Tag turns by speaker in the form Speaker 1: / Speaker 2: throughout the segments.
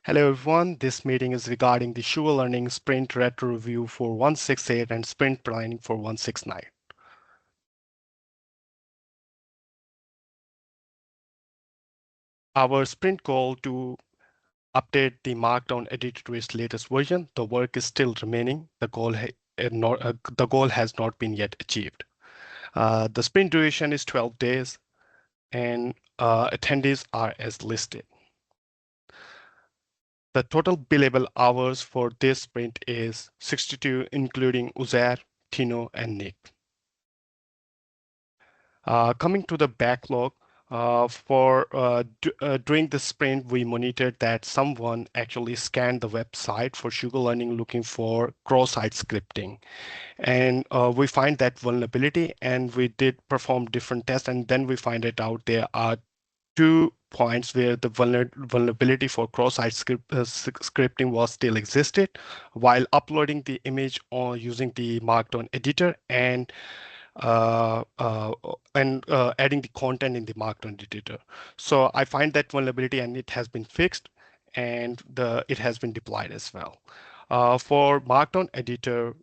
Speaker 1: Hello everyone, this meeting is regarding the SugarLearning Sprint Retro Review for 168 and Sprint Planning for 169. Our sprint goal to update the Markdown editor to its latest version. The work is still remaining. The goal has not been yet achieved. The sprint duration is 12 days and attendees are as listed. The total billable hours for this sprint is 62, including Uzair, Tino, and Nick. Coming to the backlog, during the sprint, we monitored that someone actually scanned the website for SugarLearning looking for cross-site scripting. And we find that vulnerability, and we did perform different tests, and then we find it out there are 2 points where the vulnerability for cross-site scripting was still existed while uploading the image or using the Markdown editor and adding the content in the Markdown editor. So I find that vulnerability and it has been fixed and it has been deployed as well. For Markdown editor,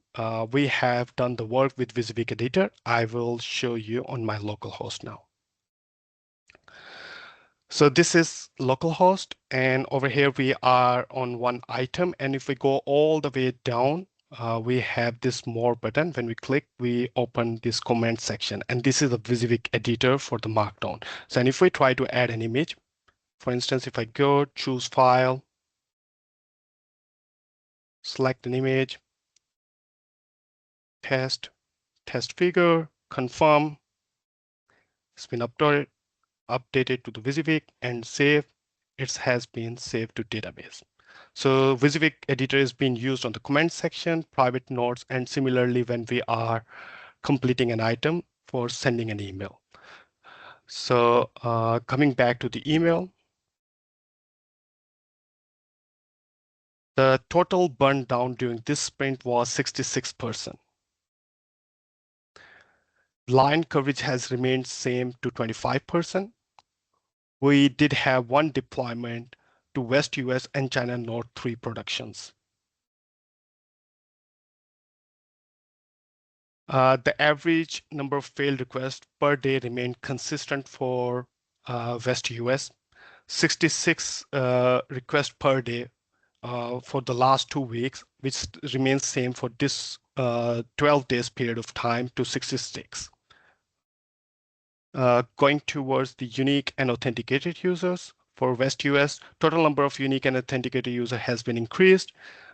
Speaker 1: we have done the work with WYSIWYG editor. I will show you on my local host now. So this is localhost, and over here we are on one item. And if we go all the way down, we have this more button. When we click, we open this comment section, and this is the WYSIWYG editor for the Markdown. So and if we try to add an image, for instance, if I go choose file, select an image, test figure, confirm, it's been updated to the WYSIWYG and save. It has been saved to database. So WYSIWYG editor is being used on the comment section, private notes, and similarly when we are completing an item for sending an email. So coming back to the email, the total burn down during this sprint was 66%. Line coverage has remained same to 25%. We did have one deployment to West US and China North 3 productions. The average number of failed requests per day remained consistent for West US, 66 requests per day for the last 2 weeks, which remains same for this 12 days period of time to 66. Going towards the unique and authenticated users for West US, total number of unique and authenticated users has been increased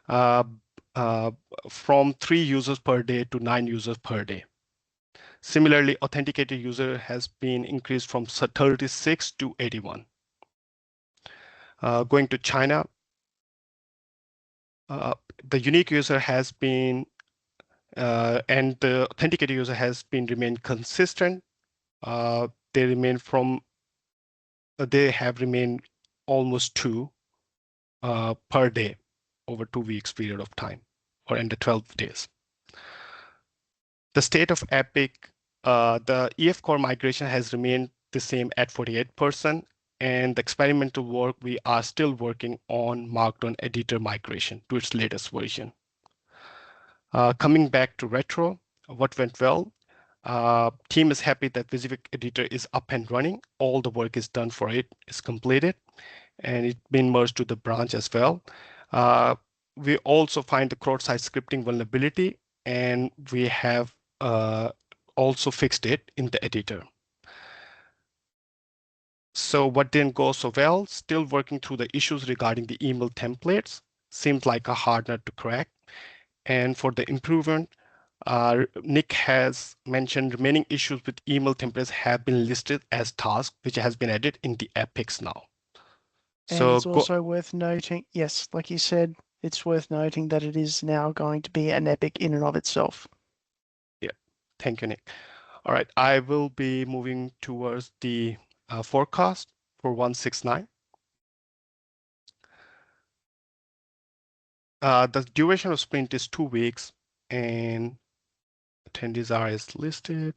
Speaker 1: from 3 users per day to 9 users per day. Similarly, authenticated user has been increased from 36 to 81. Going to China, the unique user has been and the authenticated user has been remained consistent. They have remained almost 2 per day over 2 weeks period of time, or in the 12 days. The state of Epic, the EF core migration has remained the same at 48%, and the experimental work, we are still working on Markdown editor migration to its latest version. Coming back to retro, what went well? Team is happy that WYSIWYG editor is up and running. All the work is done for it, is completed, and it's been merged to the branch as well. We also find the cross-site scripting vulnerability, and we have also fixed it in the editor. So what didn't go so well? Still working through the issues regarding the email templates. Seems like a hard nut to crack. And for the improvement, Nick has mentioned remaining issues with email templates have been listed as tasks, which has been added in the epics now.
Speaker 2: And so it's also worth noting, yes, like you said, it's worth noting that it is now going to be an epic in and of itself.
Speaker 1: Yeah, thank you, Nick. All right, I will be moving towards the forecast for 169. The duration of sprint is 2 weeks, and attendees are as listed.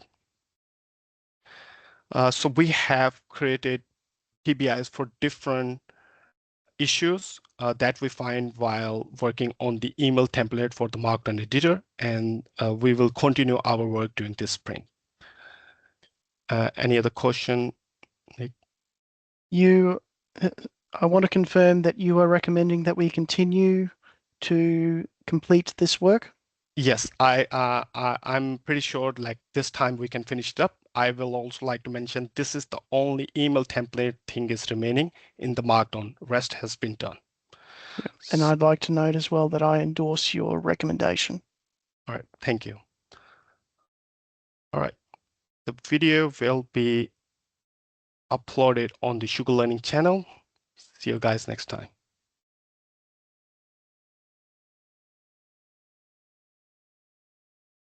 Speaker 1: So we have created PBIs for different issues that we find while working on the email template for the Markdown editor, and we will continue our work during this sprint. Any other question, Nick?
Speaker 2: I want to confirm that you are recommending that we continue to complete this work?
Speaker 1: Yes, I'm pretty sure like this time we can finish it up. I will also like to mention this is the only email template thing is remaining in the Markdown. Rest has been done.
Speaker 2: Yeah. And I'd like to note as well that I endorse your recommendation.
Speaker 1: All right, thank you. All right, the video will be uploaded on the SugarLearning channel. See you guys next time.